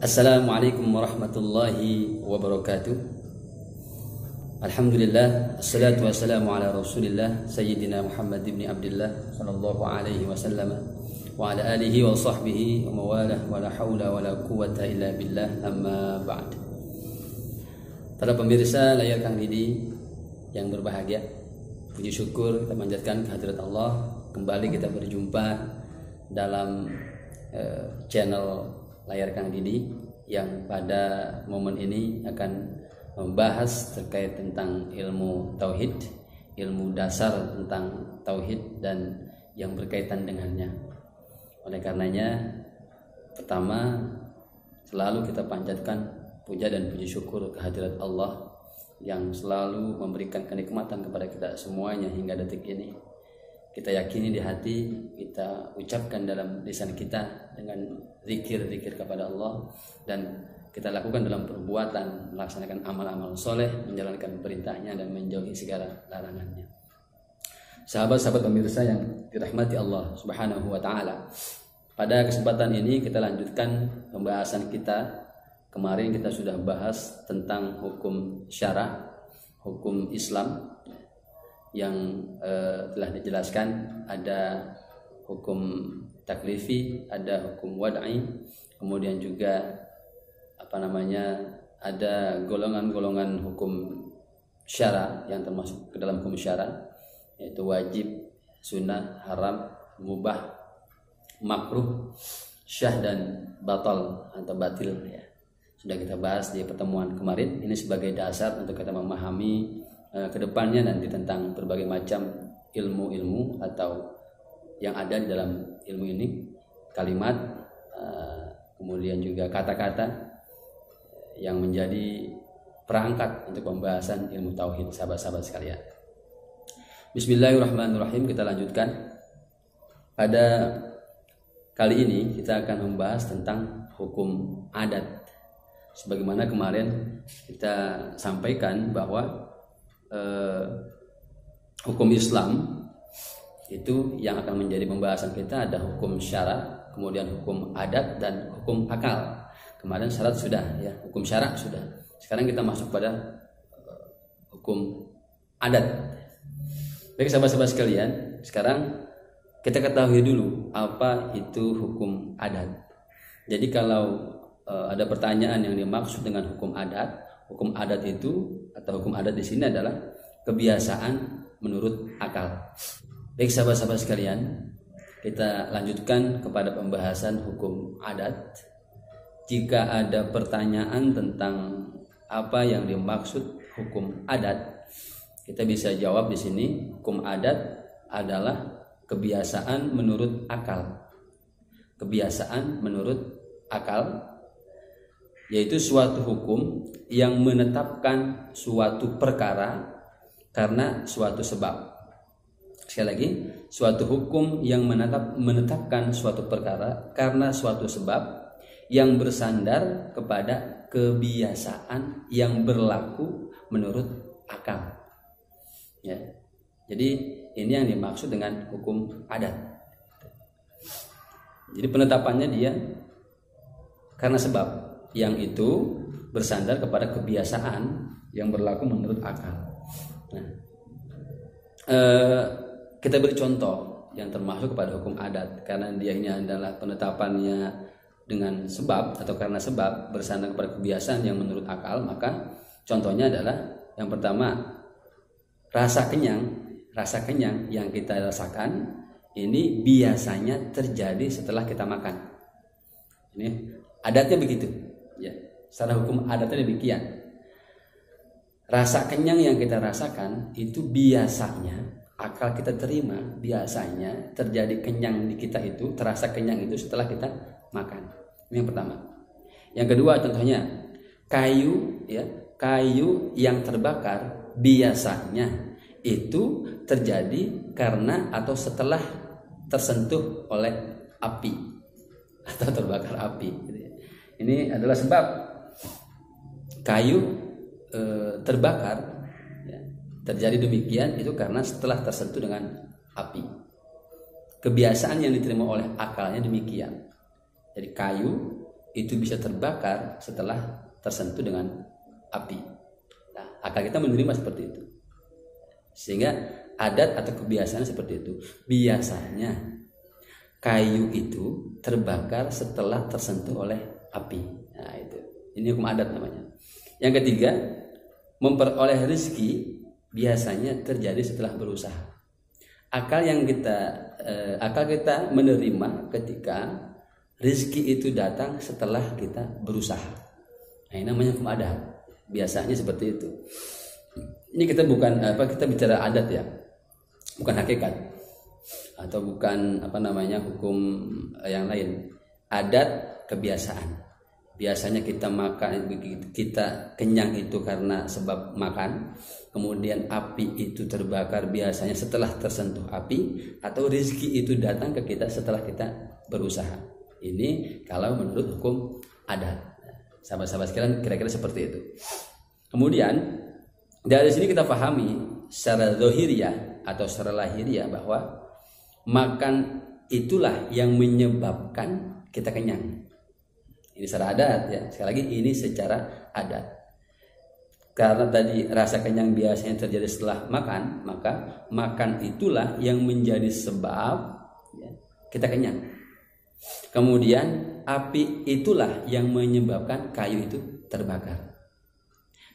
Assalamualaikum warahmatullahi wabarakatuh. Alhamdulillah, assalatu wassalamu ala rasulillah Sayyidina Muhammad ibn Abdullah sallallahu alaihi wasallam wa ala alihi wa sahbihi wa mawalah wa la hawla wa la quwata illa billah, amma ba'd. Para pemirsa layar Kang Didi yang berbahagia, puji syukur kita panjatkan kehadirat Allah. Kembali kita berjumpa dalam channel layar Kang Didi yang pada momen ini akan membahas terkait tentang ilmu tauhid, ilmu dasar tentang tauhid dan yang berkaitan dengannya. Oleh karenanya, pertama selalu kita panjatkan puja dan puji syukur kehadirat Allah yang selalu memberikan kenikmatan kepada kita semuanya hingga detik ini. Kita yakini di hati, kita ucapkan dalam lisan kita dengan zikir-zikir kepada Allah, dan kita lakukan dalam perbuatan, melaksanakan amal-amal soleh, menjalankan perintahnya dan menjauhi segala larangannya. Sahabat-sahabat pemirsa yang dirahmati Allah Subhanahu wa ta'ala, pada kesempatan ini kita lanjutkan pembahasan kita. Kemarin kita sudah bahas tentang hukum syara, hukum Islam yang telah dijelaskan. Ada hukum taklifi, ada hukum wad'i, kemudian juga ada golongan-golongan hukum syara yang termasuk ke dalam hukum syara, yaitu wajib, sunnah, haram, mubah, makruh, syah dan batal atau batil ya. Sudah kita bahas di pertemuan kemarin. Ini sebagai dasar untuk kita memahami kedepannya nanti tentang berbagai macam ilmu-ilmu atau yang ada di dalam ilmu ini, kalimat, kemudian juga kata-kata yang menjadi perangkat untuk pembahasan ilmu tauhid, sahabat-sahabat sekalian. Bismillahirrahmanirrahim. Kita lanjutkan. Pada kali ini kita akan membahas tentang hukum adat. Sebagaimana kemarin kita sampaikan bahwa hukum Islam itu yang akan menjadi pembahasan kita ada hukum syara, kemudian hukum adat dan hukum akal. Kemarin syarat sudah ya, hukum syara sudah. Sekarang kita masuk pada hukum adat. Baik sahabat-sahabat sekalian, sekarang kita ketahui dulu apa itu hukum adat. Jadi kalau ada pertanyaan yang dimaksud dengan hukum adat itu atau hukum adat di sini adalah kebiasaan menurut akal. Baik sahabat-sahabat sekalian, kita lanjutkan kepada pembahasan hukum adat. Jika ada pertanyaan tentang apa yang dimaksud hukum adat, kita bisa jawab di sini. Hukum adat adalah kebiasaan menurut akal. Kebiasaan menurut akal, yaitu suatu hukum yang menetapkan suatu perkara karena suatu sebab. Sekali lagi, suatu hukum yang menetapkan suatu perkara karena suatu sebab yang bersandar kepada kebiasaan yang berlaku menurut akal. Ya. Jadi ini yang dimaksud dengan hukum adat. Jadi penetapannya dia karena sebab yang itu bersandar kepada kebiasaan yang berlaku menurut akal. Nah, kita beri contoh yang termasuk kepada hukum adat karena dia ini adalah penetapannya dengan sebab atau karena sebab bersandar kepada kebiasaan yang menurut akal. Maka contohnya adalah yang pertama, rasa kenyang yang kita rasakan ini biasanya terjadi setelah kita makan. Ini adatnya begitu ya, secara hukum adatnya demikian. Rasa kenyang yang kita rasakan itu biasanya akal kita terima, biasanya terjadi kenyang di kita itu, terasa kenyang itu setelah kita makan. Ini yang pertama. Yang kedua contohnya kayu yang terbakar biasanya itu terjadi karena atau setelah tersentuh oleh api atau terbakar api. Ini adalah sebab kayu terbakar ya, terjadi demikian itu karena setelah tersentuh dengan api. Kebiasaan yang diterima oleh akalnya demikian. Jadi kayu itu bisa terbakar setelah tersentuh dengan api. Nah, akal kita menerima seperti itu. Sehingga adat atau kebiasaan seperti itu. Biasanya kayu itu terbakar setelah tersentuh oleh api. Nah, itu. Ini hukum adat namanya. Yang ketiga, memperoleh rezeki biasanya terjadi setelah berusaha. Akal kita menerima ketika rezeki itu datang setelah kita berusaha. Nah, ini namanya hukum adat. Biasanya seperti itu. Ini kita kita bicara adat ya, bukan hakikat atau bukan hukum yang lain. Adat kebiasaan. Biasanya kita kenyang itu karena sebab makan, kemudian api itu terbakar biasanya setelah tersentuh api, atau rezeki itu datang ke kita setelah kita berusaha. Ini kalau menurut hukum adat. Sahabat-sahabat sekalian, kira-kira seperti itu. Kemudian dari sini kita pahami secara zahiriyah atau secara lahiriah bahwa makan itulah yang menyebabkan kita kenyang. Ini secara adat ya. Sekali lagi ini secara adat. Karena tadi rasa kenyang biasanya terjadi setelah makan, maka makan itulah yang menjadi sebab ya, kita kenyang. Kemudian api itulah yang menyebabkan kayu itu terbakar.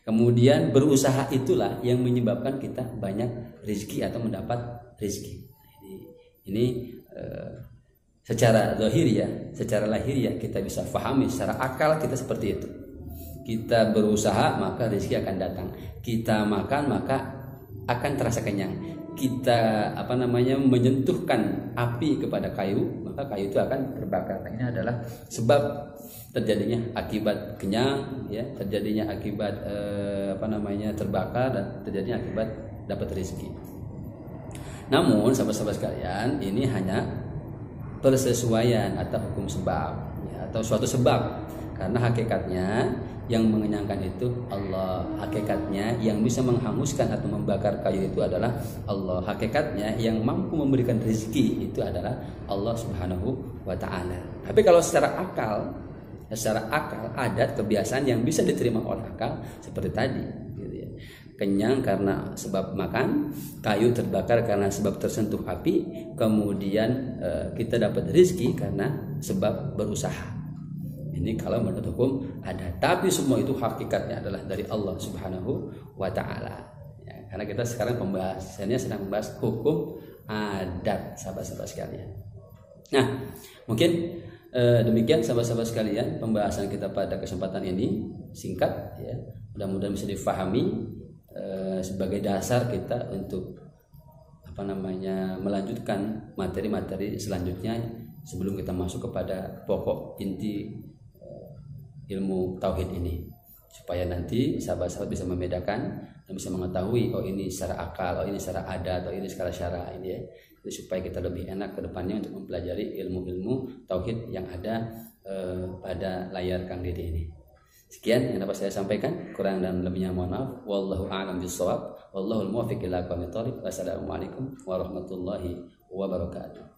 Kemudian berusaha itulah yang menyebabkan kita banyak rezeki atau mendapat rezeki. Ini secara zahiriyah, secara lahiriah kita bisa pahami, secara akal kita seperti itu. Kita berusaha maka rezeki akan datang. Kita makan maka akan terasa kenyang. Kita menyentuhkan api kepada kayu, maka kayu itu akan terbakar. Ini adalah sebab terjadinya akibat kenyang, ya, terjadinya akibat terbakar, dan terjadinya akibat dapat rezeki. Namun sahabat-sahabat sekalian, ini hanya persesuaian atau hukum sebab ya, atau suatu sebab, karena hakikatnya yang mengenyangkan itu Allah. Hakikatnya yang bisa menghanguskan atau membakar kayu itu adalah Allah. Hakikatnya yang mampu memberikan rezeki itu adalah Allah Subhanahu wa ta'ala. Tapi kalau secara akal adat kebiasaan yang bisa diterima oleh akal seperti tadi gitu ya. Kenyang karena sebab makan, kayu terbakar karena sebab tersentuh api, kemudian kita dapat rezeki karena sebab berusaha. Ini kalau menurut hukum ada. Tapi semua itu hakikatnya adalah dari Allah Subhanahu wa ta'ala ya, karena kita sekarang pembahasannya sedang membahas hukum adat, sahabat-sahabat sekalian. Nah, mungkin demikian sahabat-sahabat sekalian pembahasan kita pada kesempatan ini, singkat ya, mudah-mudahan bisa difahami sebagai dasar kita untuk melanjutkan materi-materi selanjutnya sebelum kita masuk kepada pokok inti ilmu tauhid ini, supaya nanti sahabat-sahabat bisa membedakan dan bisa mengetahui ini secara akal, ini secara adat, ini secara syara ini ya. Jadi supaya kita lebih enak ke depannya untuk mempelajari ilmu-ilmu tauhid yang ada pada layar Kang Dede ini. Sekian yang dapat saya sampaikan, kurang dan lebihnya mohon maaf. Wallahu a'lam bishawab. Wallahul muwaffiq ila aqwamit thoriq. Wassalamualaikum warahmatullahi wabarakatuh.